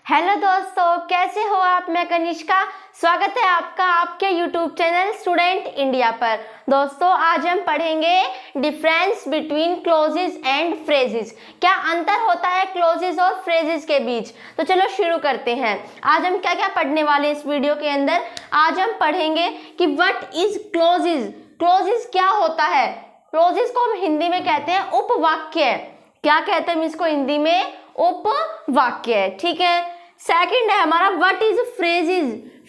Hello दोस्तों, कैसे हो आप। मैं कनिष्का, स्वागत है आपका आपके YouTube चैनल स्टूडेंट इंडिया पर। दोस्तों, आज हम पढ़ेंगे difference between clauses and phrases. क्या अंतर होता है क्लोजेस और फ्रेजेस के बीच। तो चलो शुरू करते हैं। आज हम क्या क्या पढ़ने वाले हैं इस वीडियो के अंदर। आज हम पढ़ेंगे कि व्हाट इज क्लोजेस। क्लोजेस क्या होता है। क्लोजेस को हम हिंदी में कहते हैं उपवाक्य। क्या कहते हैं हम इसको हिंदी में? उपवाक्य। ठीक है। सेकंड है हमारा व्हाट इज फ्रेजेस।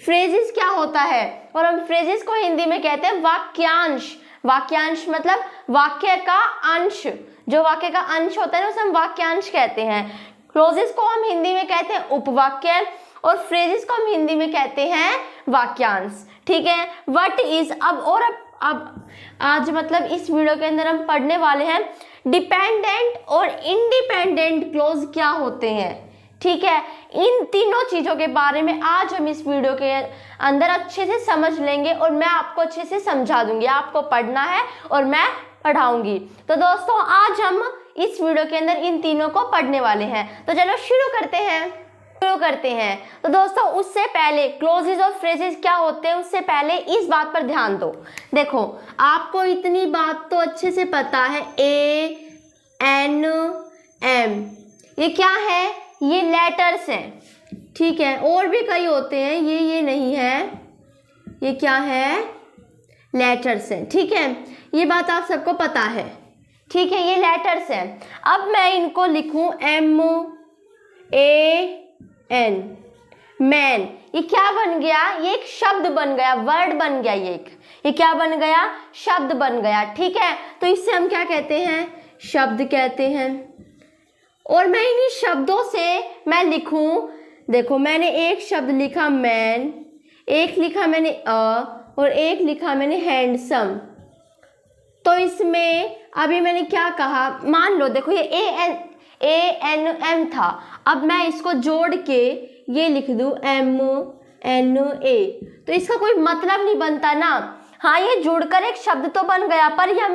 फ्रेजेस क्या होता है, और हम फ्रेजेस को हिंदी में कहते हैं वाक्यांश। वाक्यांश मतलब वाक्य का अंश। जो वाक्य का अंश होता है ना उसे हम वाक्यांश कहते हैं। क्लोजेस को हम हिंदी में कहते हैं उपवाक्य और फ्रेजेस को हम हिंदी में कहते हैं वाक्यांश। ठीक है। व्हाट इज अब आज मतलब इस वीडियो के अंदर हम पढ़ने वाले हैं डिपेंडेंट और इंडिपेंडेंट क्लोज क्या होते हैं। ठीक है। इन तीनों चीजों के बारे में आज हम इस वीडियो के अंदर अच्छे से समझ लेंगे और मैं आपको अच्छे से समझा दूंगी। आपको पढ़ना है और मैं पढ़ाऊंगी। तो दोस्तों, आज हम इस वीडियो के अंदर इन तीनों को पढ़ने वाले हैं। तो चलो शुरू करते हैं। तो दोस्तों, उससे पहले क्लोजेस और फ्रेजेस क्या होते हैं उससे पहले इस बात पर ध्यान दो। देखो, आपको इतनी बात तो अच्छे से पता है, ANM ये क्या है? ये लेटर्स हैं। ठीक है। और भी कई होते हैं, ये नहीं है। ये क्या है? लेटर्स हैं। ठीक है। ये बात आप सबको पता है। ठीक है। ये लेटर्स हैं। अब मैं इनको लिखूं MAN, मैन। ये क्या बन गया? ये एक शब्द बन गया, वर्ड बन गया। ये क्या बन गया? शब्द बन गया। ठीक है। तो इससे हम क्या कहते हैं? शब्द कहते हैं। और मैं इन्हीं शब्दों से मैं लिखूं। देखो, मैंने एक शब्द लिखा मैन, एक लिखा मैंने और एक लिखा मैंने हैंडसम। तो इसमें अभी मैंने क्या कहा, मान लो देखो ये ANM था। अब मैं इसको जोड़ के ये लिख दूं MNA। तो इसका कोई मतलब नहीं बनता ना। हाँ, ये जुड़कर एक शब्द तो बन गया, पर ये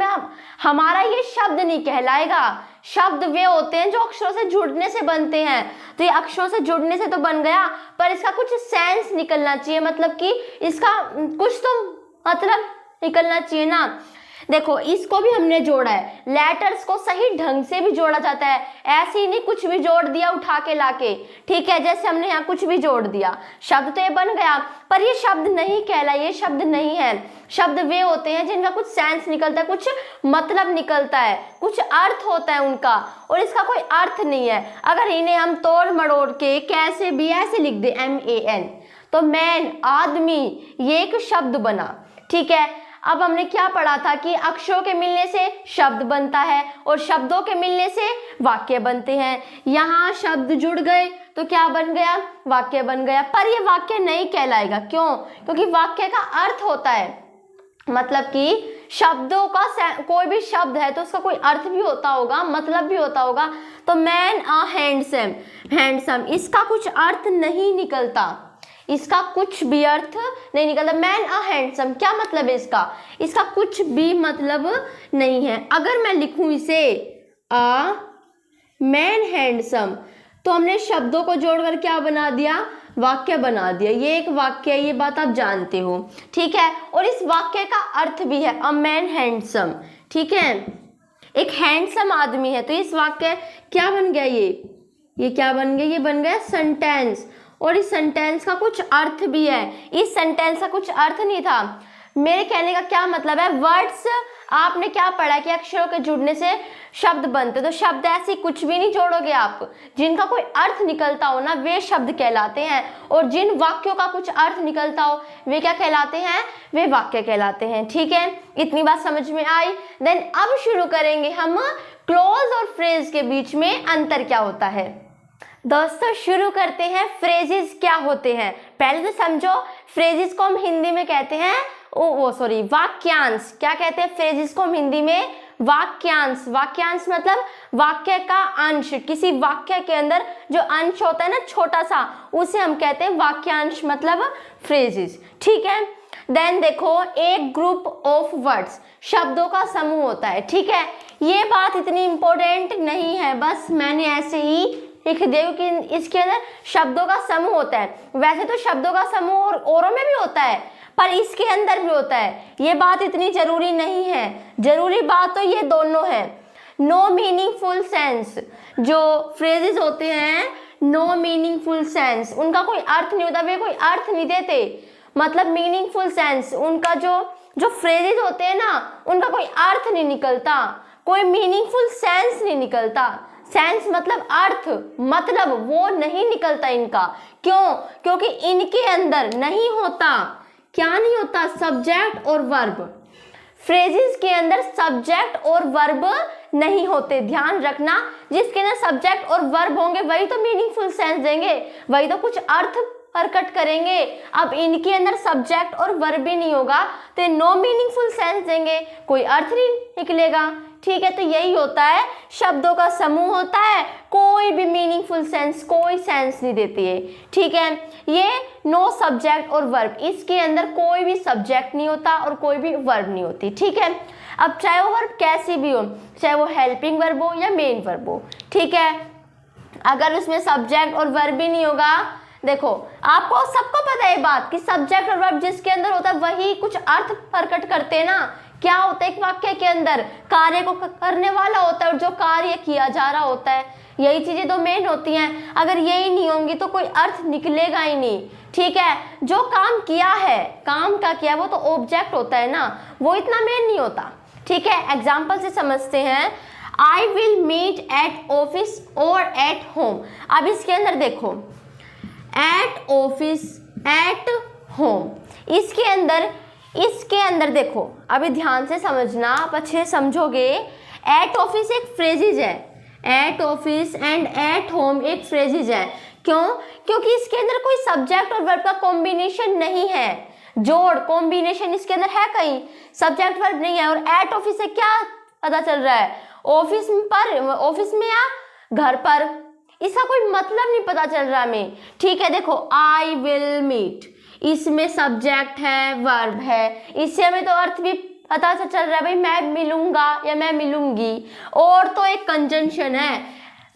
हमारा ये शब्द नहीं कहलाएगा। शब्द वे होते हैं जो अक्षरों से जुड़ने से बनते हैं। तो ये अक्षरों से जुड़ने से तो बन गया, पर इसका कुछ सेंस निकलना चाहिए। मतलब कि इसका कुछ तो मतलब निकलना चाहिए ना। देखो, इसको भी हमने जोड़ा है। लेटर्स को सही ढंग से भी जोड़ा जाता है, ऐसे ही नहीं कुछ भी जोड़ दिया उठा के लाके। ठीक है। जैसे हमने यहाँ कुछ भी जोड़ दिया, शब्द तो ये बन गया, पर ये शब्द नहीं कहला, ये शब्द नहीं है। शब्द वे होते हैं जिनका कुछ सेंस निकलता है, कुछ मतलब निकलता है, कुछ अर्थ होता है उनका, और इसका कोई अर्थ नहीं है। अगर इन्हें हम तोड़ मड़ोड़ के कैसे भी ऐसे लिख दे MAN, तो मैन आदमी, ये एक शब्द बना। ठीक है। अब हमने क्या पढ़ा था कि अक्षरों के मिलने से शब्द बनता है और शब्दों के मिलने से वाक्य बनते हैं। यहाँ शब्द जुड़ गए तो क्या बन गया? वाक्य बन गया। पर ये वाक्य नहीं कहलाएगा। क्यों? क्योंकि वाक्य का अर्थ होता है। मतलब कि शब्दों का कोई भी शब्द है तो उसका कोई अर्थ भी होता होगा, मतलब भी होता होगा। तो मैन हैंडसम, इसका कुछ अर्थ नहीं निकलता। इसका कुछ भी अर्थ नहीं निकलता। मैन हैंडसम, क्या मतलब है इसका? इसका कुछ भी मतलब नहीं है। अगर मैं लिखूं इसे मैन हैंडसम, तो हमने शब्दों को जोड़कर क्या बना दिया? वाक्य बना दिया। ये एक वाक्य है, ये बात आप जानते हो। ठीक है। और इस वाक्य का अर्थ भी है अ मैन हैंडसम। ठीक है। एक हैंडसम आदमी है। तो इस वाक्य क्या बन गया? ये क्या बन गया? ये बन गया सेंटेंस। और इस सेंटेंस का कुछ अर्थ भी है। इस सेंटेंस का कुछ अर्थ नहीं था। मेरे कहने का क्या मतलब है? वर्ड्स, आपने क्या पढ़ा कि अक्षरों के जुड़ने से शब्द बनते। तो शब्द ऐसे कुछ भी नहीं जोड़ोगे आप, जिनका कोई अर्थ निकलता हो ना, वे शब्द कहलाते हैं। और जिन वाक्यों का कुछ अर्थ निकलता हो वे क्या कहलाते हैं? वे वाक्य कहलाते हैं। ठीक है। इतनी बात समझ में आई। देन अब शुरू करेंगे हम क्लोज और फ्रेज के बीच में अंतर क्या होता है। दोस्तों, शुरू करते हैं। फ्रेजेस क्या होते हैं पहले तो समझो। फ्रेजेस को हम हिंदी में कहते हैं वाक्यांश। क्या कहते हैं? फ्रेजेस को हम हिंदी में वाक्यांश। वाक्यांश मतलब वाक्य का अंश। किसी वाक्य के अंदर जो अंश होता है ना, छोटा सा, उसे हम कहते हैं वाक्यांश, मतलब फ्रेजेस। ठीक है। देन देखो, एक ग्रुप ऑफ वर्ड्स, शब्दों का समूह होता है। ठीक है। ये बात इतनी इंपॉर्टेंट नहीं है, बस मैंने ऐसे ही लिख दिया क्योंकि इसके अंदर शब्दों का समूह होता है। वैसे तो शब्दों का समूह और औरों में भी होता है, पर इसके अंदर भी होता है। ये बात इतनी जरूरी नहीं है, जरूरी बात तो ये दोनों है। नो मीनिंगफुल सेंस, जो फ्रेजेस होते हैं नो मीनिंगफुल सेंस, उनका कोई अर्थ नहीं होता, वे कोई अर्थ नहीं देते। मतलब मीनिंगफुल सेंस, उनका जो फ्रेजेस होते हैं ना, उनका कोई अर्थ नहीं निकलता, कोई मीनिंगफुल सेंस नहीं निकलता। सेंस मतलब अर्थ, मतलब वो नहीं निकलता इनका। क्यों? क्योंकि इनके अंदर नहीं होता, क्या नहीं होता? सब्जेक्ट और वर्ब। फ्रेजेस के अंदर सब्जेक्ट और वर्ब नहीं होते, ध्यान रखना। जिसके अंदर सब्जेक्ट और वर्ब होंगे वही तो मीनिंगफुल सेंस देंगे, वही तो कुछ अर्थ प्रकट करेंगे। अब इनके अंदर सब्जेक्ट और वर्ब भी नहीं होगा तो नो मीनिंगफुल सेंस देंगे, कोई अर्थ नहीं निकलेगा। ठीक है, तो यही होता है, शब्दों का समूह होता है, कोई भी मीनिंगफुल सेंस, कोई सेंस नहीं देती है। ठीक है, ये नो सब्जेक्ट और वर्ब, इसके अंदर कोई भी सब्जेक्ट नहीं होता और कोई भी वर्ब नहीं होती। ठीक है, अब चाहे वो वर्ब कैसी भी हो, चाहे वो हेल्पिंग वर्ब हो या मेन वर्ब हो। ठीक है, अगर उसमें सब्जेक्ट और वर्ब भी नहीं होगा, देखो आपको सबको पता है बात कि सब्जेक्ट और वर्ब जिसके अंदर होता है वही कुछ अर्थ प्रकट करते हैं ना। क्या होता है एक वाक्य के अंदर? कार्य को करने वाला होता है और जो कार्य किया जा रहा होता है, यही चीजें तो मेन होती हैं। अगर यही नहीं होंगी तो कोई अर्थ निकलेगा ही नहीं। ठीक है, जो काम किया है, काम का किया वो तो ऑब्जेक्ट होता है ना, वो इतना मेन नहीं होता। ठीक है, एग्जाम्पल से समझते हैं। I will meet at office और एट होम। अब इसके अंदर देखो, एट ऑफिस, एट होम, इसके अंदर देखो, अभी ध्यान से समझना, आप अच्छे समझोगे। एट ऑफिस एक फ्रेजेज है, at office and at home एक फ्रेजेज है। क्यों? क्योंकि इसके अंदर कोई सब्जेक्ट और वर्ब का कॉम्बिनेशन नहीं है, जोड़ कॉम्बिनेशन इसके अंदर है कहीं, सब्जेक्ट वर्ब नहीं है। और एट ऑफिस से क्या पता चल रहा है? ऑफिस पर, ऑफिस में या घर पर, इसका कोई मतलब नहीं पता चल रहा हमें। ठीक है, देखो आई विल मीट, इसमें सब्जेक्ट है, वर्ब है, इससे हमें तो अर्थ भी पता चल रहा है भाई मैं मिलूंगा या मैं मिलूंगी। और तो एक कंजंक्शन है,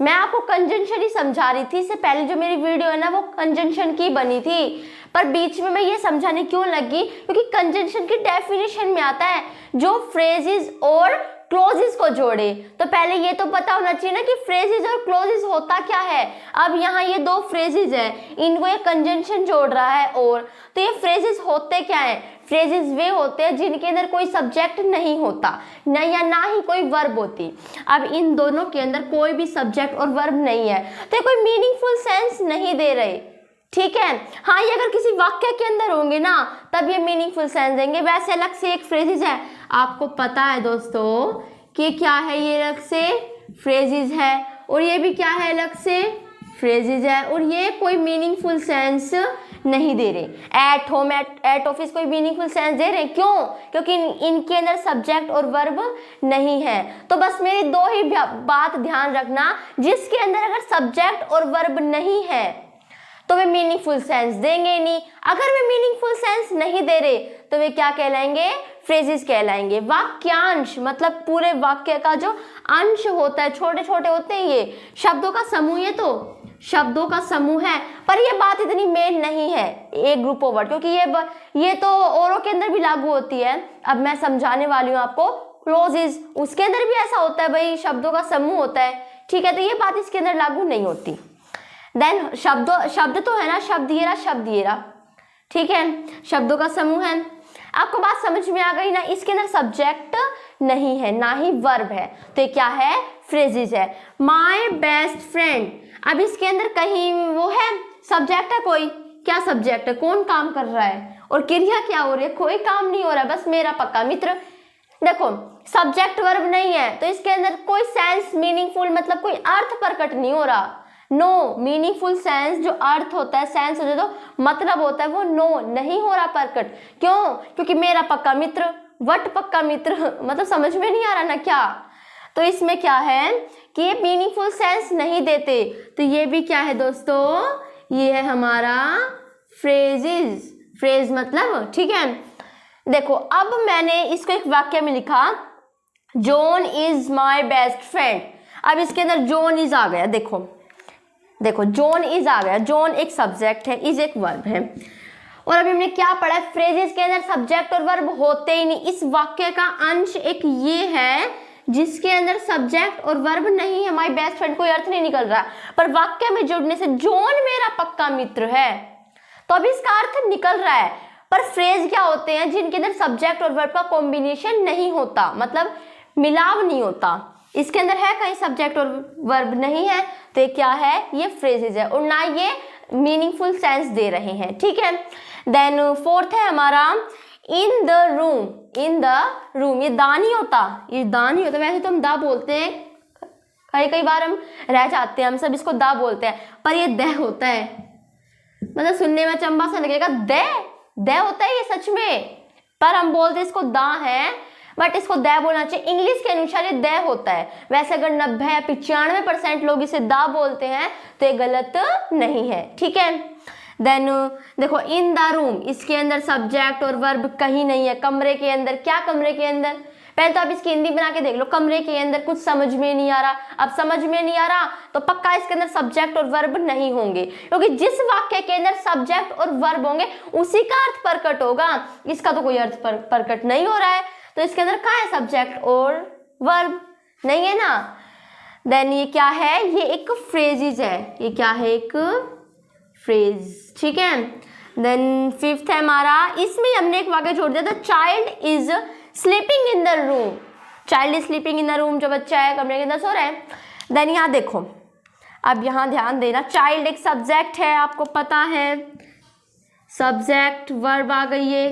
मैं आपको कंजंक्शन ही समझा रही थी, इससे पहले जो मेरी वीडियो है ना वो कंजंक्शन की बनी थी, पर बीच में मैं ये समझाने क्यों लगी, क्योंकि कंजंक्शन की डेफिनेशन में आता है जो फ्रेजेस और क्लोजेस को जोड़े। तो पहले ये तो पता होना चाहिए ना कि फ्रेजेस और क्लोजेस होता क्या है। अब यहाँ ये दो फ्रेजेस है, इनको ये कंजंक्शन जोड़ रहा है। और तो ये फ्रेजेस होते क्या है? फ्रेजेस वे होते हैं जिनके अंदर कोई सब्जेक्ट नहीं होता न, या ना ही कोई वर्ब होती। अब इन दोनों के अंदर कोई भी सब्जेक्ट और वर्ब नहीं है तो ये कोई मीनिंगफुल सेंस नहीं दे रहे। ठीक है, हाँ ये अगर किसी वाक्य के अंदर होंगे ना तब ये मीनिंगफुल सेंस देंगे। वैसे अलग से एक फ्रेजेस है, आपको पता है दोस्तों कि क्या है, ये अलग से फ्रेजेस है और ये भी क्या है, अलग से फ्रेजेस है, और ये कोई मीनिंगफुल सेंस नहीं दे रहे। एट होम, एट ऑफिस कोई मीनिंगफुल सेंस दे रहे। क्यों? क्योंकि इनके अंदर सब्जेक्ट और वर्ब नहीं है। तो बस मेरी दो ही बात ध्यान रखना, जिसके अंदर अगर सब्जेक्ट और वर्ब नहीं है तो वे मीनिंगफुल सेंस देंगे नहीं। अगर वे मीनिंगफुल सेंस नहीं दे रहे तो वे क्या कहलाएंगे? फ्रेजेस कहलाएंगे। वाक्यांश मतलब पूरे वाक्य का जो अंश होता है, छोटे छोटे होते हैं ये शब्दों का समूह, ये तो शब्दों का समूह है। पर ये बात इतनी मेन नहीं है एक ग्रुप ऑफ वर्ड, क्योंकि ये तो औरों के अंदर भी लागू होती है। अब मैं समझाने वाली हूँ आपको। क्लोजेस, उसके अंदर भी ऐसा होता है भाई, शब्दों का समूह होता है। ठीक है, तो ये बात इसके अंदर लागू नहीं होती। देन शब्द तो है ना, शब्द ये रहा। ठीक है, शब्दों का समूह है। आपको बात समझ में आ गई ना? इसके अंदर सब्जेक्ट नहीं है ना ही वर्ब है, तो ये क्या है? फ्रेजेस है। माय बेस्ट फ्रेंड, अब इसके अंदर कहीं वो है, सब्जेक्ट है कोई? क्या सब्जेक्ट है? कौन काम कर रहा है और क्रिया क्या हो रही है? कोई काम नहीं हो रहा है, बस मेरा पक्का मित्र। देखो सब्जेक्ट वर्ब नहीं है तो इसके अंदर कोई सेंस मीनिंगफुल मतलब कोई अर्थ प्रकट नहीं हो रहा। नो मीनिंगफुल सेंस, जो अर्थ होता है, सेंस हो जो मतलब होता है, वो नो नहीं हो रहा प्रकट। क्यों? क्योंकि मेरा पक्का मित्र, वट पक्का मित्र, मतलब समझ में नहीं आ रहा ना क्या? तो इसमें क्या है कि ये मीनिंगफुल सेंस नहीं देते। तो ये भी क्या है दोस्तों? ये है हमारा फ्रेजेस। फ्रेज मतलब, ठीक है। देखो अब मैंने इसको एक वाक्य में लिखा, John is my best friend. अब इसके अंदर जॉन इज आ गया। देखो देखो जोन इज आ गया, जोन एक सब्जेक्ट है, इज एक वर्ब है। और अभी हमने क्या पढ़ा है, फ्रेजेस के अंदर सब्जेक्ट और वर्ब होते ही नहीं। इस वाक्य का अंश एक ये है जिसके अंदर सब्जेक्ट और वर्ब नहीं है। माय बेस्ट फ्रेंड कोई अर्थ नहीं निकल रहा, पर वाक्य में जुड़ने से जोन मेरा पक्का मित्र है, तो अभी इसका अर्थ निकल रहा है। पर फ्रेज क्या होते हैं जिनके अंदर सब्जेक्ट और वर्ब का कॉम्बिनेशन नहीं होता, मतलब मिलाव नहीं होता। इसके अंदर है कहीं सब्जेक्ट और वर्ब नहीं है, तो ये क्या है, ये फ्रेजेस है और ना ये मीनिंगफुल सेंस दे रहे हैं। ठीक है, देन फोर्थ है हमारा in the room. In the room, ये दा नहीं होता, ये दा नहीं होता। वैसे तो हम दा बोलते हैं, कई बार हम रह जाते हैं, हम सब इसको दा बोलते हैं, पर ये दह होता है। मतलब सुनने में चंबा सा लगेगा, दह होता है ये सच में, पर हम बोलते हैं इसको दा है, बट इसको दह बोलना चाहिए। इंग्लिश के अनुसार ये दह होता है। वैसे अगर 90 या 95% लोग इसे दा बोलते हैं तो ये गलत नहीं है। ठीक है, देन देखो इन द रूम, इसके अंदर सब्जेक्ट और वर्ब कहीं नहीं है। कमरे के अंदर, क्या कमरे के अंदर, पहले तो आप इसकी हिंदी बना के देख लो। कमरे के अंदर कुछ समझ में नहीं आ रहा, अब समझ में नहीं आ रहा तो पक्का इसके अंदर सब्जेक्ट और वर्ब नहीं होंगे, क्योंकि जिस वाक्य के अंदर सब्जेक्ट और वर्ब होंगे उसी का अर्थ प्रकट होगा। इसका तो कोई अर्थ प्रकट नहीं हो रहा है, तो इसके अंदर कहाँ है सब्जेक्ट और वर्ब, नहीं है ना। देन ये क्या है, ये एक फ्रेजेस है। ये क्या है, एक फ्रेज। ठीक है, देन फिफ्थ है हमारा, इसमें हमने एक वाक्य जोड़ दिया था, child is sleeping in the room. Child is sleeping in the room, जो बच्चा है कमरे के अंदर सो रहा है। देन यहाँ देखो, अब यहाँ ध्यान देना, चाइल्ड एक सब्जेक्ट है, आपको पता है, सब्जेक्ट वर्ब आ गई है।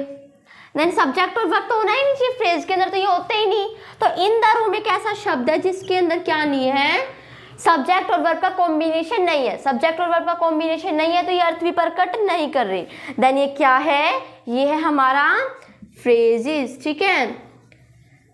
देन सब्जेक्ट और वर्ब तो होना ही नहीं चाहिए फ्रेज के अंदर, तो ये होते ही नहीं। तो इन द रूम एक ऐसा शब्द है जिसके अंदर क्या नहीं है, सब्जेक्ट और वर्ब का कॉम्बिनेशन नहीं है। सब्जेक्ट और वर्ब का कॉम्बिनेशन नहीं है तो ये अर्थ भी प्रकट नहीं कर रही। देन ये क्या है, ये है हमारा फ्रेजेस। ठीक है,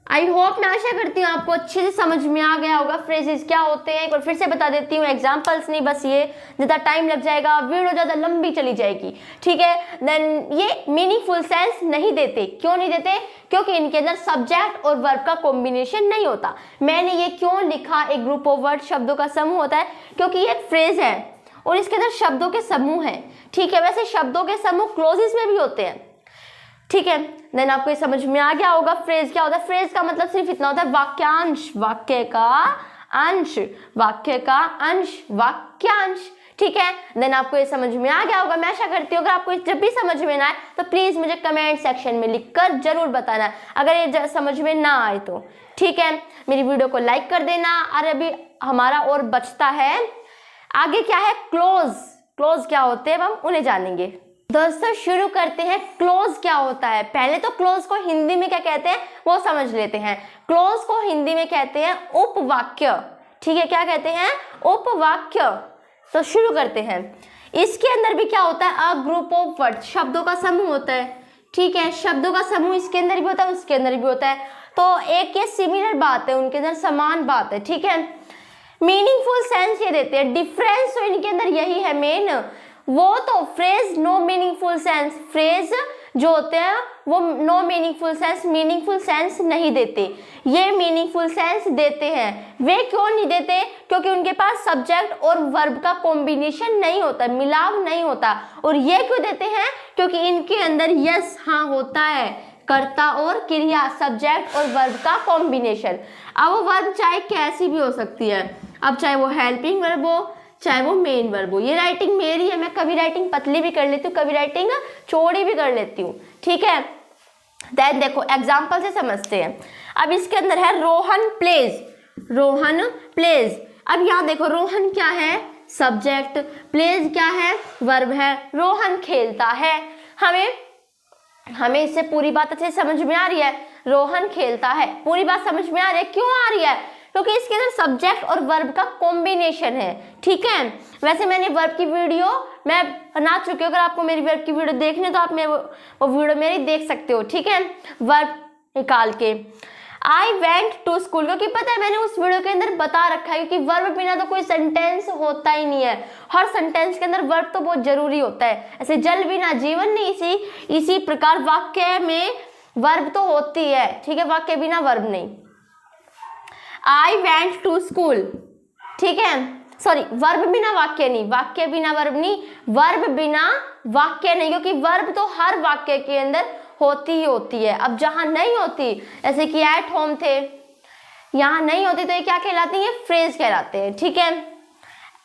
आई होप, मैं आशा करती हूँ आपको अच्छे से समझ में आ गया होगा फ्रेजेस क्या होते हैं। एक बार फिर से बता देती हूँ, एग्जांपल्स नहीं, बस ये ज़्यादा टाइम लग जाएगा, वीडियो ज़्यादा लंबी चली जाएगी। ठीक है, देन ये मीनिंगफुल सेंस नहीं देते। क्यों नहीं देते, क्योंकि इनके अंदर सब्जेक्ट और वर्ब का कॉम्बिनेशन नहीं होता। मैंने ये क्यों लिखा, एक ग्रुप ऑफ वर्ड शब्दों का समूह होता है, क्योंकि ये एक फ्रेज है और इसके अंदर शब्दों के समूह है। ठीक है, वैसे शब्दों के समूह क्लोजेस में भी होते हैं। ठीक है, देन आपको ये समझ में आ गया होगा फ्रेज क्या होता है। फ्रेज का मतलब सिर्फ इतना होता है, वाक्यांश, वाक्य का अंश, वाक्य का अंश, वाक्यांश। ठीक है, देन आपको ये समझ में आ गया होगा। मैं आशा करती हूँ अगर आपको जब भी समझ में ना आए तो प्लीज मुझे कमेंट सेक्शन में लिखकर जरूर बताना, अगर ये समझ में ना आए तो। ठीक है, मेरी वीडियो को लाइक कर देना। और अभी हमारा और बचता है आगे क्या है, क्लोज। क्लोज क्या होते हैं हम उन्हें जानेंगे। दोस्तों शुरू करते हैं, क्लोज क्या होता है। पहले तो क्लोज को हिंदी में क्या कहते हैं वो समझ लेते हैं। क्लोज को हिंदी में कहते हैं उपवाक्य। ठीक है, क्या कहते हैं, उपवाक्य। तो शुरू करते हैं। इसके अंदर भी क्या होता है, अ ग्रुप ऑफ वर्ड, शब्दों का समूह होता है। ठीक है, शब्दों का समूह इसके अंदर भी होता है, उसके अंदर भी होता है। तो एक ये सिमिलर बात है, उनके अंदर समान बात है। ठीक है, मीनिंगफुल सेंस ये देते हैं। डिफरेंस तो इनके अंदर यही है मेन, वो तो phrase no meaningful sense, phrase जो होते हैं वो no meaningful sense, meaningful sense नहीं देते। ये मीनिंगफुल सेंस देते हैं। वे क्यों नहीं देते, क्योंकि उनके पास सब्जेक्ट और वर्ब का कॉम्बिनेशन नहीं होता, मिलाव नहीं होता। और ये क्यों देते हैं, क्योंकि इनके अंदर यस हाँ होता है, कर्ता और क्रिया, सब्जेक्ट और वर्ब का कॉम्बिनेशन। अब वो वर्ब चाहे कैसी भी हो सकती है, अब चाहे वो हेल्पिंग वर्ब हो, चाहे वो मेन वर्ब हो। ये राइटिंग मेरी है, मैं कभी राइटिंग पतली भी कर लेती हूँ, कभी राइटिंग चौड़ी भी कर लेती हूँ। ठीक है, देन देखो एग्जाम्पल से समझते हैं। अब इसके अंदर है रोहन प्लेज। रोहन प्लेज, अब यहाँ देखो रोहन क्या है, सब्जेक्ट, प्लेज क्या है, वर्ब है। रोहन खेलता है, हमें इससे पूरी बात अच्छे से समझ में आ रही है। रोहन खेलता है, पूरी बात समझ में आ रही है। क्यों आ रही है, क्योंकि इसके अंदर सब्जेक्ट और वर्ब का कॉम्बिनेशन है। ठीक है, वैसे मैंने वर्ब की वीडियो मैं बना चुकी हूँ, अगर आपको मेरी वर्ब की वीडियो देखनी तो आप वो वीडियो मेरी देख सकते हो। ठीक है, वर्ब निकाल के आई वेंट टू स्कूल, क्योंकि पता है मैंने उस वीडियो के अंदर बता रखा है, क्योंकि वर्ब बिना तो कोई सेंटेंस होता ही नहीं है। हर सेंटेंस के अंदर वर्ब तो बहुत जरूरी होता है। ऐसे जल बिना जीवन नहीं, इसी प्रकार वाक्य में वर्ब तो होती है। ठीक है, वाक्य बिना वर्ब नहीं। आई वेंट टू स्कूल, ठीक है, सॉरी, वर्ब बिना वाक्य नहीं, वाक्य बिना वर्ब नहीं, वर्ब बिना वाक्य नहीं, क्योंकि वर्ब तो हर वाक्य के अंदर होती ही होती है। अब जहां नहीं होती, जैसे कि एट होम थे, यहाँ नहीं होती, तो ये क्या कहलाती है? फ्रेज कहलाते हैं। ठीक है,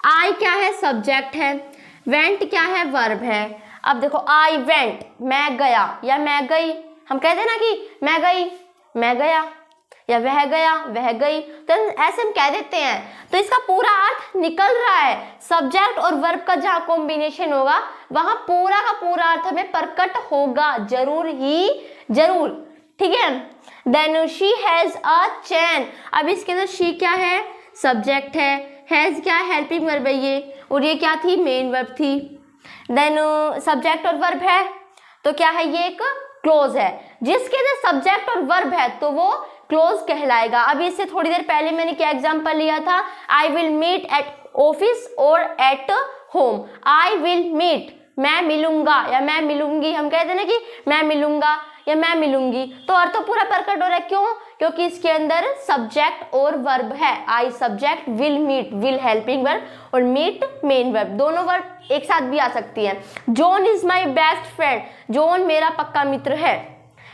आई क्या है? सब्जेक्ट है। वेंट क्या है? वर्ब है। अब देखो आई वेंट, मैं गया या मैं गई, हम कहते हैं ना कि मैं गई, मैं गया, या वह गया, वह गई, तो ऐसे हम कह देते हैं। तो इसका पूरा अर्थ निकल रहा है। सब्जेक्ट और वर्ब का जहाँ कॉम्बिनेशन होगा वहां पूरा का पूरा अर्थ हमें प्रकट होगा, जरूर ही जरूर। ठीक है, देन शी हैज अ चैन। अब इसके अंदर शी क्या है? सब्जेक्ट है। हैज क्या है? हेल्पिंग वर्ब है ये, और ये क्या थी? मेन वर्ब थी। देन सब्जेक्ट और वर्ब है, तो क्या है? ये एक क्लोज है। जिसके अंदर सब्जेक्ट और वर्ब है तो वो क्लोज कहलाएगा। अभी इससे थोड़ी देर पहले मैंने क्या एग्जांपल लिया था? I will meet at office और at home. I will meet, मैं मिलूंगा या मैं मिलूंगी, हम कहते हैं ना कि मैं मिलूंगा या मैं मिलूंगी, तो अर्थ तो पूरा प्रकट हो रहा है। क्यों? क्योंकि इसके अंदर सब्जेक्ट और वर्ब है। I subject, will meet, will helping verb, और मीट मेन वर्ब। दोनों वर्ब एक साथ भी आ सकती है। John is my best friend, John मेरा पक्का मित्र है।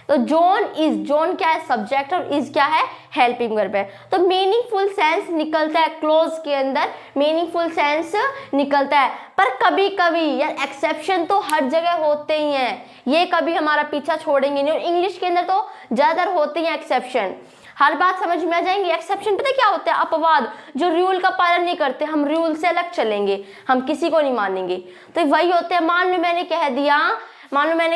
तो जॉन इज, जॉन क्या है? सब्जेक्ट, और इज क्या है? हेल्पिंग वर्ब है। तो मीनिंगफुल सेंस निकलता है, क्लोज के अंदर मीनिंगफुल सेंस निकलता है। पर कभी कभी यार एक्सेप्शन तो हर जगह होते ही हैं, ये कभी हमारा पीछा छोड़ेंगे नहीं। और इंग्लिश के अंदर तो ज्यादातर होते हैं एक्सेप्शन। हर बात समझ में आ जाएंगी। एक्सेप्शन पता क्या होता है? अपवाद, जो रूल का पालन नहीं करते, हम रूल से अलग चलेंगे, हम किसी को नहीं मानेंगे, तो वही होते हैं। मान लो मैंने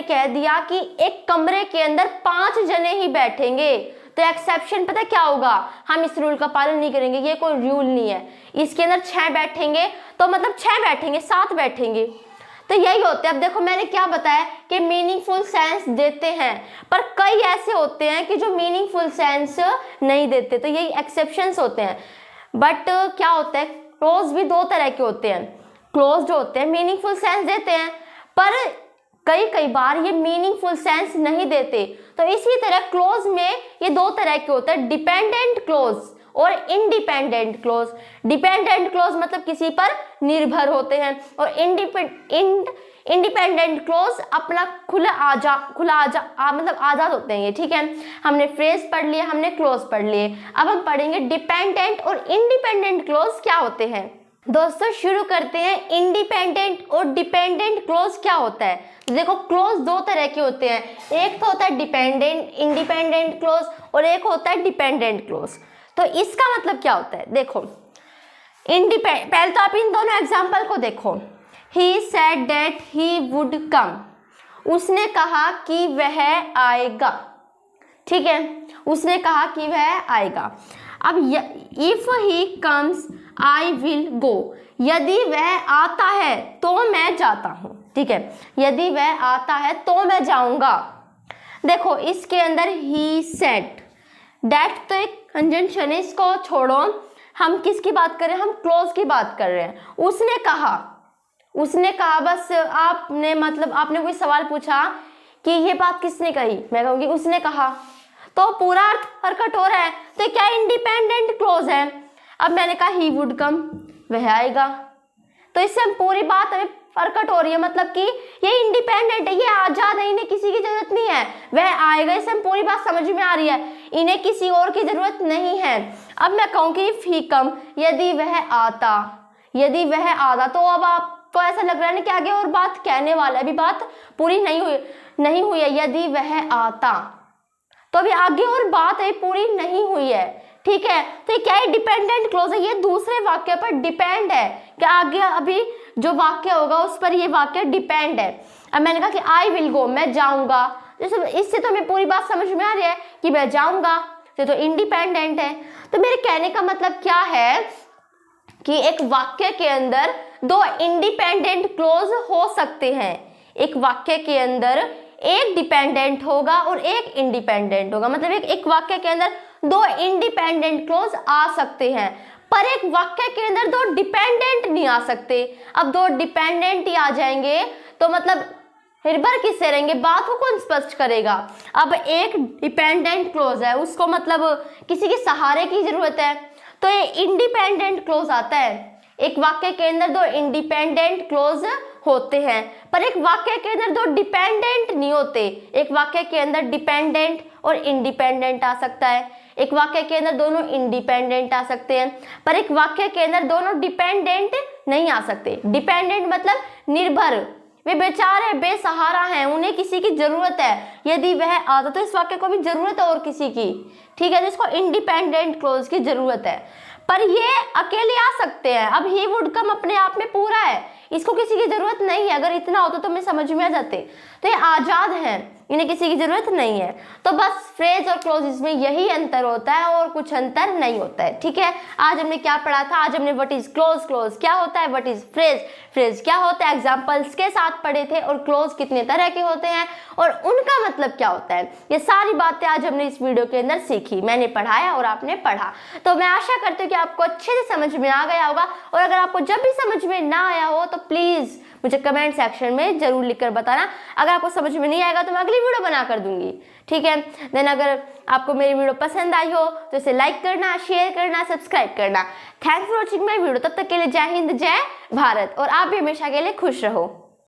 कह दिया कि एक कमरे के अंदर 5 जने ही बैठेंगे, तो एक्सेप्शन पता क्या होगा? हम इस रूल का पालन नहीं करेंगे, ये कोई रूल नहीं है। इसके अंदर 6 बैठेंगे तो मतलब 6 बैठेंगे, 7 बैठेंगे, तो यही होते हैं। अब देखो मैंने क्या बताया कि मीनिंगफुल सेंस देते हैं, पर कई ऐसे होते हैं कि जो मीनिंगफुल सेंस नहीं देते, तो यही एक्सेप्शंस होते हैं। बट क्या होता है? क्लोज भी 2 तरह के होते हैं। क्लोज जो होते हैं मीनिंगफुल सेंस देते हैं, पर कई बार ये मीनिंगफुल सेंस नहीं देते। तो इसी तरह क्लोज में ये 2 तरह के होते हैं, डिपेंडेंट क्लोज और इंडिपेंडेंट क्लोज। डिपेंडेंट क्लोज मतलब किसी पर निर्भर होते हैं, और इंडिपेंडेंट क्लोज अपना मतलब आजाद होते हैं ये। ठीक है, हमने फ्रेज पढ़ लिए, हमने क्लोज पढ़ लिए। अब हम पढ़ेंगे डिपेंडेंट और इंडिपेंडेंट क्लोज क्या होते हैं। दोस्तों शुरू करते हैं। इंडिपेंडेंट और डिपेंडेंट क्लोज क्या होता है? देखो क्लोज 2 तरह के होते हैं, एक तो होता है डिपेंडेंट इंडिपेंडेंट क्लोज, और एक होता है डिपेंडेंट क्लोज। तो इसका मतलब क्या होता है? देखो पहले तो आप इन दोनों एग्जाम्पल को देखो। He said that he would come, उसने कहा कि वह आएगा। ठीक है, उसने कहा कि वह आएगा। अब if he comes I will go, यदि वह आता है तो मैं जाता हूं। ठीक है, यदि वह आता है तो मैं जाऊंगा। देखो इसके अंदर ही सेड, दैट तो एक कंजंक्शन है, इसको छोड़ो। हम किसकी बात कर रहे हैं? हम क्लोज की बात कर रहे हैं। उसने कहा, बस आपने कोई सवाल पूछा कि ये बात किसने कही, मैं कहूँगी उसने कहा, तो पूरा अर्थ प्रकट हो रहा है। तो क्या इंडिपेंडेंट क्लोज है। अब मैंने कहा ही वुड कम, वह आएगा, तो इससे हम पूरी बात हमें प्रकट हो रही है, मतलब कि ये इंडिपेंडेंट है, ये आजाद है, इन्हें किसी की जरूरत नहीं है, वह आएगा। इससे हम पूरी बात समझ में आ रही है, इन्हें किसी और की जरूरत नहीं है। अब मैं कहूँ कि इफ ही कम, यदि वह आता, तो अब आपको ऐसा लग रहा है ना कि आगे और बात कहने वाला है, अभी बात पूरी नहीं हुई है। यदि वह आता, तो अभी आगे और बात है पूरी नहीं हुई है। ठीक है, तो ये क्या है? डिपेंडेंट क्लोज है, ये दूसरे वाक्य पर डिपेंड है, कि आगे अभी जो वाक्य होगा उस पर ये वाक्य डिपेंड है। अब मैंने कहा कि आई विल गो, मैं जाऊंगा, इससे तो हमें पूरी बात समझ में आ रही है कि मैं जाऊंगा, तो इंडिपेंडेंट है। तो मेरे कहने का मतलब क्या है कि एक वाक्य के अंदर 2 इंडिपेंडेंट क्लोज हो सकते हैं। एक वाक्य के अंदर एक डिपेंडेंट होगा और एक इंडिपेंडेंट होगा, मतलब एक वाक्य के अंदर 2 इंडिपेंडेंट क्लोज आ सकते हैं, पर एक वाक्य के अंदर 2 डिपेंडेंट नहीं आ सकते। अब 2 डिपेंडेंट ही आ जाएंगे तो मतलब निर्भर किससे रहेंगे, बात को कौन स्पष्ट करेगा। अब एक डिपेंडेंट क्लोज है, उसको मतलब किसी के सहारे की जरूरत है, तो ये इंडिपेंडेंट क्लोज आता है। एक वाक्य के अंदर दो इंडिपेंडेंट क्लोज होते हैं, पर एक वाक्य के अंदर दो डिपेंडेंट नहीं होते। एक वाक्य के अंदर डिपेंडेंट और इंडिपेंडेंट आ सकता है, एक वाक्य के अंदर दोनों इंडिपेंडेंट आ सकते हैं, पर एक वाक्य के अंदर दोनों डिपेंडेंट नहीं आ सकते। डिपेंडेंट मतलब निर्भर, वे बेचारे बेसहारा हैं, उन्हें किसी की जरूरत है, यदि वह आता तो इस वाक्य को भी जरूरत है और किसी की, ठीक है, जिसको इंडिपेंडेंट क्लोज की जरूरत है, पर ये अकेले आ सकते हैं। अब ही वुड कम अपने आप में पूरा है, इसको किसी की जरूरत नहीं है, अगर इतना होता तो मैं समझ में आ जाते। तो ये आजाद हैं, इन्हें किसी की जरूरत नहीं है। तो बस फ्रेज और क्लोज में यही अंतर होता है और कुछ अंतर नहीं होता है, ठीक है। आज हमने क्या पढ़ा था, आज हमने व्हाट इज क्लोज, क्लोज क्या होता है, व्हाट इज फ्रेज, फ्रेज क्या होता है, एग्जांपल्स के साथ पढ़े थे, और क्लोज कितने तरह के होते हैं और उनका मतलब क्या होता है। ये सारी बातें आज हमने इस वीडियो के अंदर सीखी, मैंने पढ़ाया और आपने पढ़ा। तो मैं आशा करती हूँ कि आपको अच्छे से समझ में आ गया होगा, और अगर आपको जब भी समझ में ना आया हो तो प्लीज मुझे कमेंट सेक्शन में जरूर लिखकर बताना। अगर आपको समझ में नहीं आएगा तो मैं अगली वीडियो बना कर दूंगी, ठीक है। देन अगर आपको मेरी वीडियो पसंद आई हो तो इसे लाइक करना, शेयर करना, सब्सक्राइब करना। Thanks for watching my video. तब तक के लिए जय हिंद, जय भारत, और आप भी हमेशा के लिए खुश रहो।